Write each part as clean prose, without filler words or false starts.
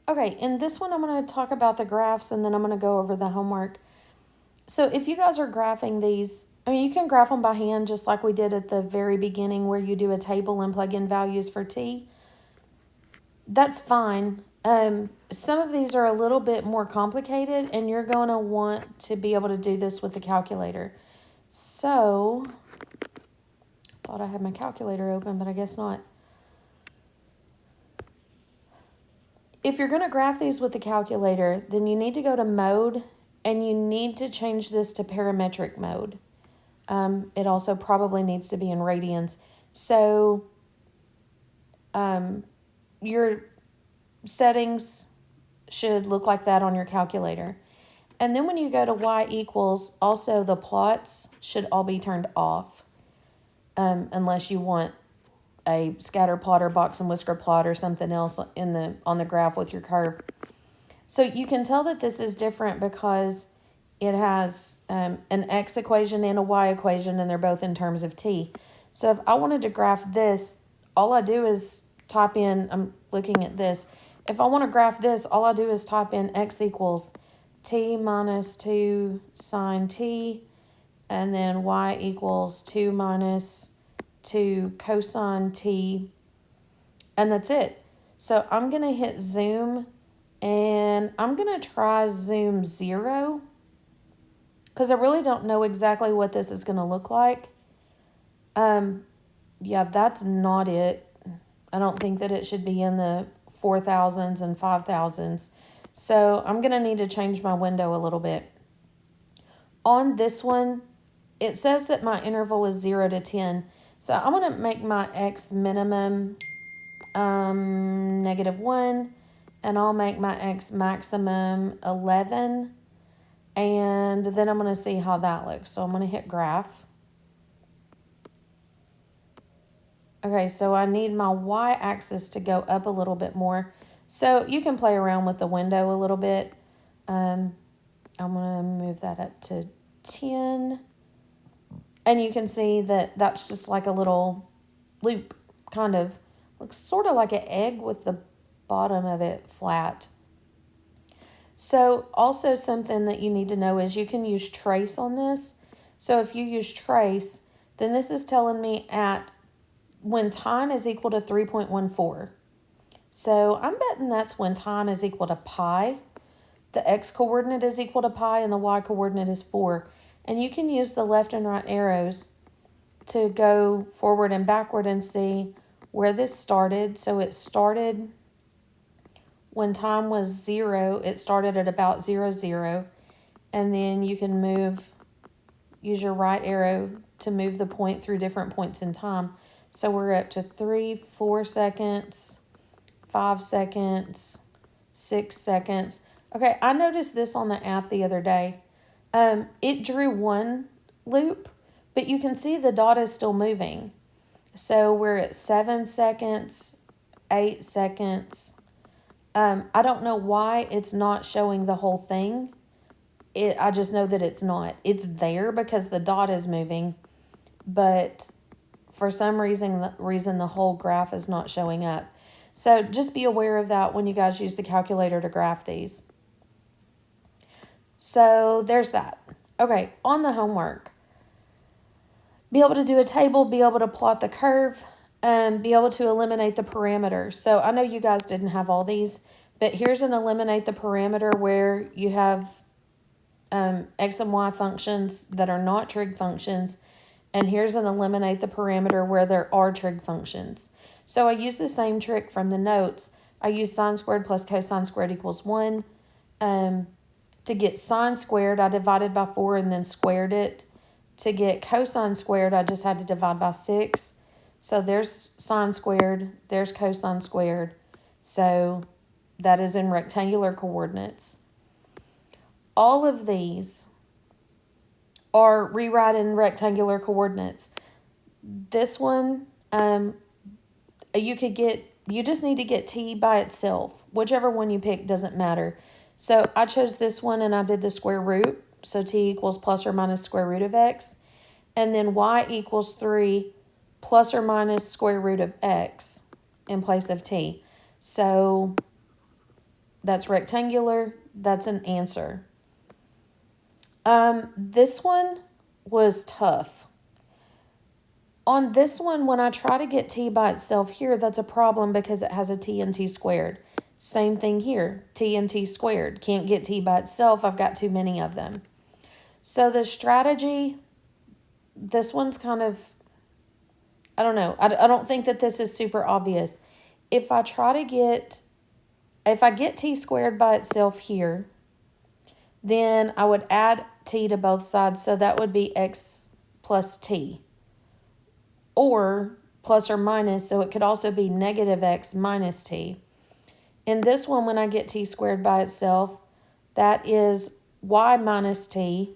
Okay, in this one, I'm going to talk about the graphs and then I'm going to go over the homework. So if you guys are graphing these, I mean, you can graph them by hand just like we did at the very beginning where you do a table and plug in values for t. That's fine. Some of these are a little bit more complicated and you're going to want to be able to do this with the calculator. So, thought I had my calculator open, but I guess not. If you're going to graph these with the calculator, then you need to go to mode and you need to change this to parametric mode. It also probably needs to be in radians. So your settings should look like that on your calculator. And then when you go to y equals, also the plots should all be turned off, unless you want a scatter plot or box and whisker plot or something else on the graph with your curve. So you can tell that this is different because it has an x equation and a y equation, and they're both in terms of t. So if I wanted to graph this, all I do is type in, I'm looking at this. If I want to graph this, all I do is type in x equals t minus 2 sine t, and then y equals 2 minus 2 cosine t, and that's it. So I'm going to hit zoom, and I'm going to try zoom 0, because I really don't know exactly what this is going to look like. Yeah, that's not it. I don't think that it should be in the 4,000s and 5,000s. So I'm going to need to change my window a little bit. On this one, it says that my interval is 0 to 10. So I'm going to make my x minimum -1, and I'll make my x maximum 11. And then I'm going to see how that looks. So I'm going to hit graph. Okay, so I need my y-axis to go up a little bit more. So you can play around with the window a little bit. I'm going to move that up to 10. And you can see that that's just like a little loop, kind of. Looks sort of like an egg with the bottom of it flat. So also something that you need to know is you can use trace on this. So if you use trace, then this is telling me at when time is equal to 3.14. So I'm betting that's when time is equal to pi. The x coordinate is equal to pi and the y coordinate is 4. And you can use the left and right arrows to go forward and backward and see where this started. So it started when time was 0. It started at about 0, 0. And then you can use your right arrow to move the point through different points in time. So we're up to 3, 4 seconds, 5 seconds, 6 seconds. Okay, I noticed this on the app the other day. It drew one loop, but you can see the dot is still moving. So we're at 7 seconds, 8 seconds. I don't know why it's not showing the whole thing. I just know that it's not. It's there because the dot is moving, but for some reason the whole graph is not showing up. So just be aware of that when you guys use the calculator to graph these. So there's that. Okay, on the homework. Be able to do a table, be able to plot the curve, be able to eliminate the parameters. So I know you guys didn't have all these, but here's an eliminate the parameter where you have x and y functions that are not trig functions. And here's an eliminate the parameter where there are trig functions. So I use the same trick from the notes. I use sine squared plus cosine squared equals 1. To get sine squared, I divided by 4 and then squared it. To get cosine squared, I just had to divide by 6. So there's sine squared, there's cosine squared. So that is in rectangular coordinates. All of these are rewrite in rectangular coordinates. This one, you just need to get t by itself. Whichever one you pick doesn't matter. So I chose this one and I did the square root. So t equals plus or minus square root of x. And then y equals 3 plus or minus square root of x in place of t. So that's rectangular, that's an answer. This one was tough. On this one, when I try to get t by itself here, that's a problem because it has a t and t squared. Same thing here, t and t squared. Can't get t by itself, I've got too many of them. So the strategy, this one's kind of, I don't know. I don't think that this is super obvious. If I get t squared by itself here, then I would add t to both sides. So that would be x plus t. Or plus or minus, so it could also be negative x minus t. In this one, when I get t squared by itself, that is y minus t,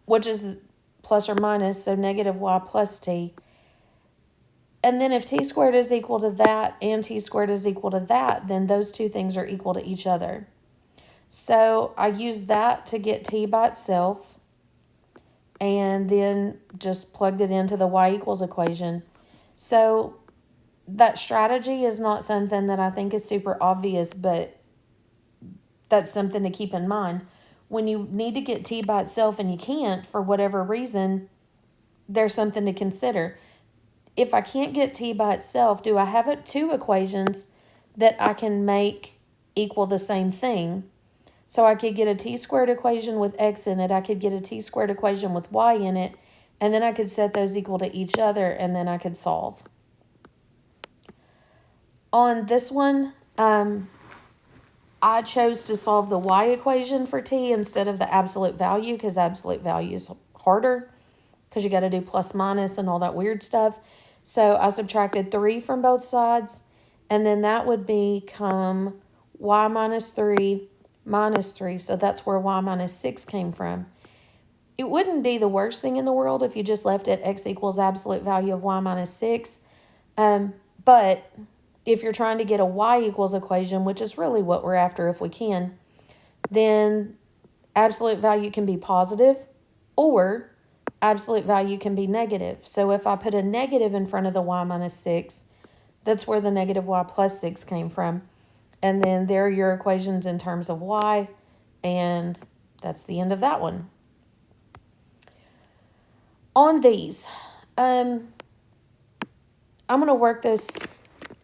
which is plus or minus, so negative y plus t. And then if t squared is equal to that and t squared is equal to that, then those two things are equal to each other. So I use that to get t by itself and then just plugged it into the y equals equation. So that strategy is not something that I think is super obvious, but that's something to keep in mind. When you need to get t by itself and you can't for whatever reason, there's something to consider. If I can't get t by itself, do I have two equations that I can make equal the same thing? So I could get a t squared equation with x in it. I could get a t squared equation with y in it. And then I could set those equal to each other and then I could solve. On this one, I chose to solve the y equation for t instead of the absolute value because absolute value is harder because you got to do plus minus and all that weird stuff. So I subtracted 3 from both sides, and then that would become y minus 3 minus 3. So that's where y minus 6 came from. It wouldn't be the worst thing in the world if you just left it x equals absolute value of y minus 6. But if you're trying to get a y equals equation, which is really what we're after if we can, then absolute value can be positive or absolute value can be negative. So if I put a negative in front of the y minus 6, that's where the negative y plus 6 came from. And then there are your equations in terms of y, and that's the end of that one. On these, I'm going to work this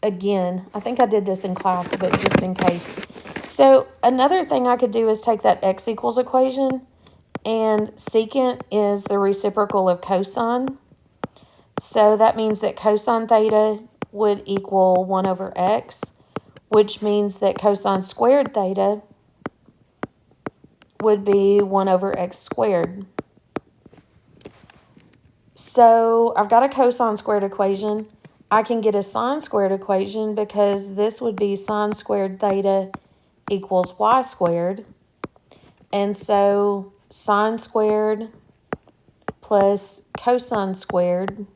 again. I think I did this in class, but just in case. So another thing I could do is take that x equals equation, and secant is the reciprocal of cosine. So that means that cosine theta would equal 1 over x, which means that cosine squared theta would be 1 over x squared. So I've got a cosine squared equation. I can get a sine squared equation because this would be sine squared theta equals y squared. And so sine squared plus cosine squared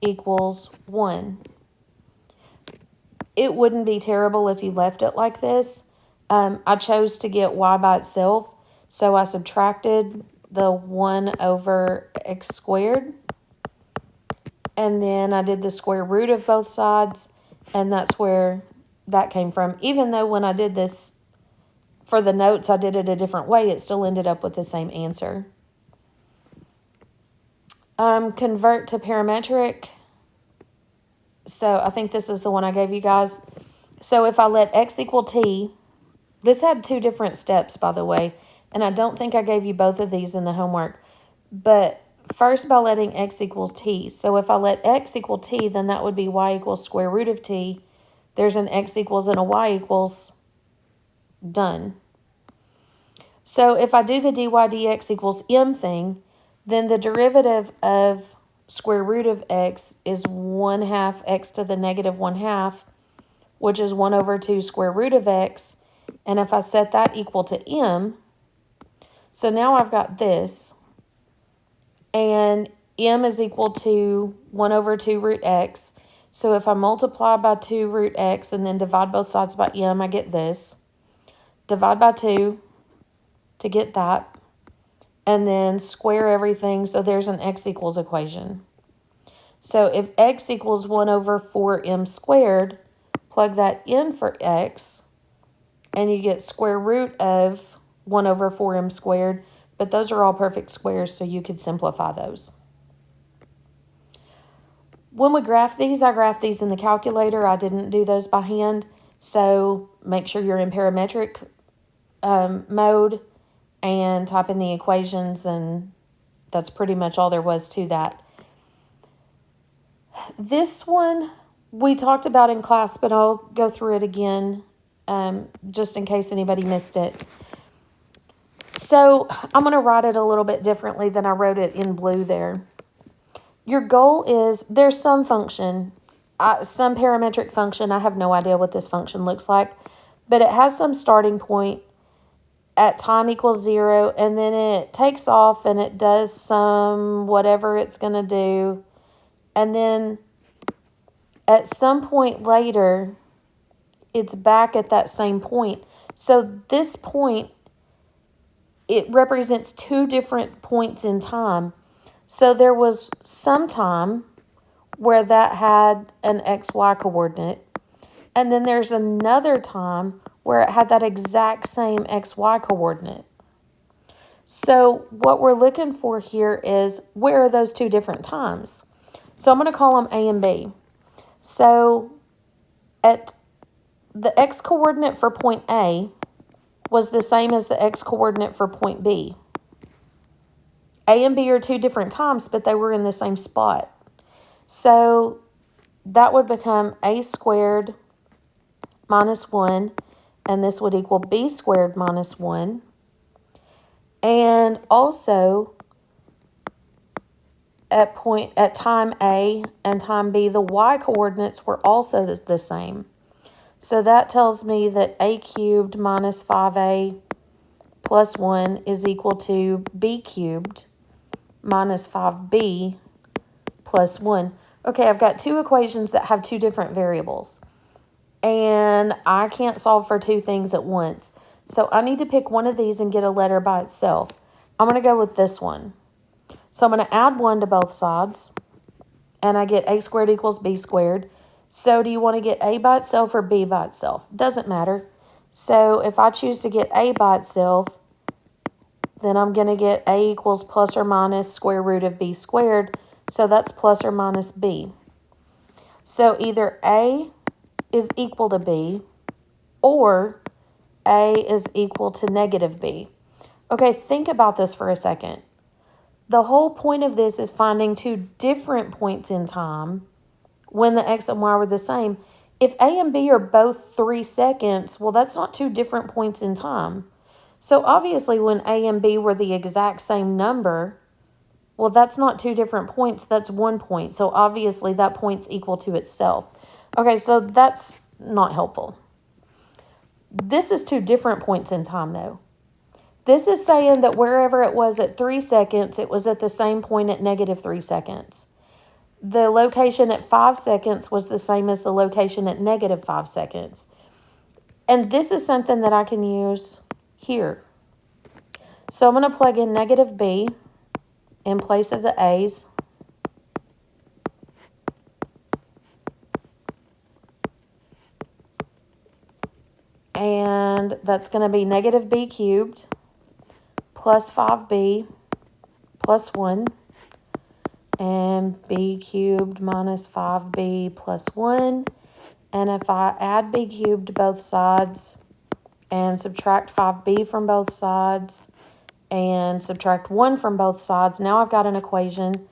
equals 1. It wouldn't be terrible if you left it like this. I chose to get y by itself, so I subtracted the 1 over x squared, and then I did the square root of both sides, and that's where that came from. Even though when I did this for the notes, I did it a different way, it still ended up with the same answer. Convert to parametric. So I think this is the one I gave you guys. So if I let x equal t, this had 2 different steps, by the way, and I don't think I gave you both of these in the homework. But first by letting x equals t. So if I let x equal t, then that would be y equals square root of t. There's an x equals and a y equals. Done. So if I do the dy dx equals m thing, then the derivative of square root of x is 1/2 x to the negative 1/2, which is 1 over 2 square root of x. And if I set that equal to m, so now I've got this, and m is equal to 1 over 2 root x. So if I multiply by 2 root x and then divide both sides by m, I get this. Divide by 2 to get that. And then square everything, so there's an x equals equation. So if x equals 1 over 4m squared, plug that in for x, and you get square root of 1 over 4m squared. But those are all perfect squares, so you could simplify those. When we graph these, I graph these in the calculator. I didn't do those by hand. So make sure you're in parametric mode and type in the equations, and that's pretty much all there was to that. This one we talked about in class, but I'll go through it again just in case anybody missed it. So I'm going to write it a little bit differently than I wrote it in blue there. Your goal is, there's some function, some parametric function. I have no idea what this function looks like, but it has some starting point at time equals 0, and then it takes off and it does some whatever it's going to do. And then at some point later, it's back at that same point. So this point, it represents two different points in time. So there was some time where that had an XY coordinate. And then there's another time where it had that exact same XY coordinate. So what we're looking for here is, where are those two different times? So I'm going to call them A and B. So at the X coordinate for point A was the same as the X coordinate for point B. A and B are two different times, but they were in the same spot. So that would become A squared minus 1, and this would equal B squared minus 1. And also, at time A and time B, the Y coordinates were also the same. So that tells me that A cubed minus 5A plus 1 is equal to B cubed minus 5B plus 1. Okay, I've got two equations that have two different variables. And I can't solve for two things at once. So I need to pick one of these and get a letter by itself. I'm going to go with this one. So I'm going to add 1 to both sides. And I get A squared equals B squared. So do you want to get A by itself or B by itself? Doesn't matter. So if I choose to get A by itself, then I'm going to get A equals plus or minus square root of B squared. So that's plus or minus B. So either A is equal to B, or A is equal to negative B. Okay, think about this for a second. The whole point of this is finding two different points in time when the X and Y were the same. If A and B are both 3 seconds, well, that's not two different points in time. So obviously when A and B were the exact same number, well, that's not two different points, that's 1 point. So obviously that point's equal to itself. Okay, so that's not helpful. This is two different points in time, though. This is saying that wherever it was at 3 seconds, it was at the same point at negative 3 seconds. The location at 5 seconds was the same as the location at negative 5 seconds. And this is something that I can use here. So I'm going to plug in negative B in place of the A's. And that's going to be negative B cubed plus 5B plus 1. And B cubed minus 5B plus 1. And if I add B cubed to both sides and subtract 5B from both sides and subtract 1 from both sides, now I've got an equation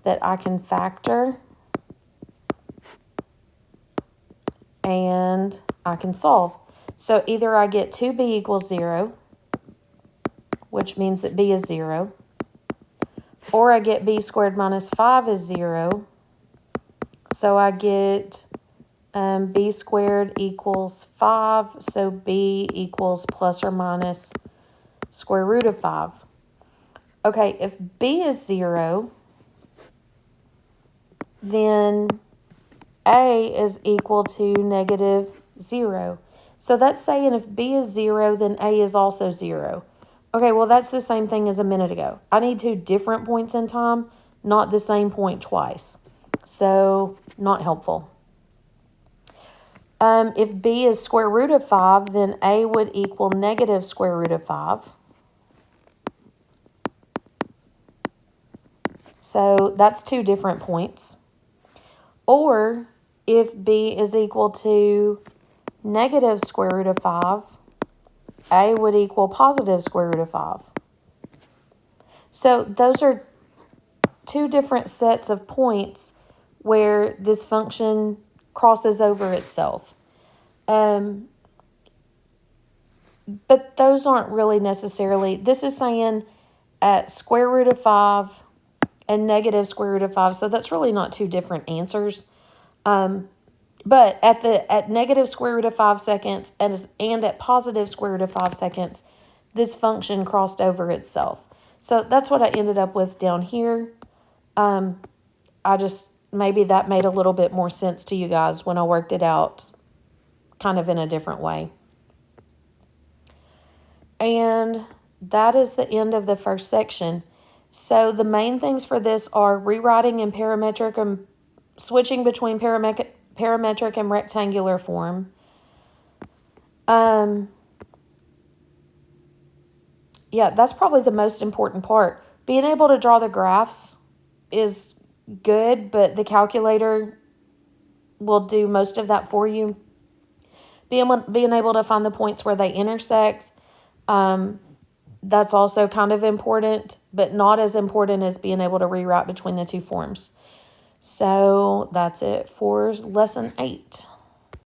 that I can factor and I can solve. So either I get 2B equals 0, which means that B is 0, or I get B squared minus 5 is 0, so I get B squared equals 5, so B equals plus or minus square root of 5. Okay, if B is 0, then A is equal to negative 0. So that's saying if B is 0, then A is also 0. Okay, well, that's the same thing as a minute ago. I need two different points in time, not the same point twice. So, not helpful. If b is square root of 5, then a would equal negative square root of 5. So that's two different points. Or if b is equal to negative square root of 5, a would equal positive square root of 5. So those are two different sets of points where this function crosses over itself. But those aren't really necessarily, this is saying at square root of 5 and negative square root of 5, so that's really not two different answers. But at negative square root of 5 seconds and at positive square root of 5 seconds, this function crossed over itself. So that's what I ended up with down here. Maybe that made a little bit more sense to you guys when I worked it out kind of in a different way. And that is the end of the first section. So the main things for this are rewriting in parametric and switching between parametric and rectangular form. Yeah, that's probably the most important part. Being able to draw the graphs is good, but the calculator will do most of that for you. Being able to find the points where they intersect, that's also kind of important, but not as important as being able to rewrite between the two forms. So that's it for lesson 8.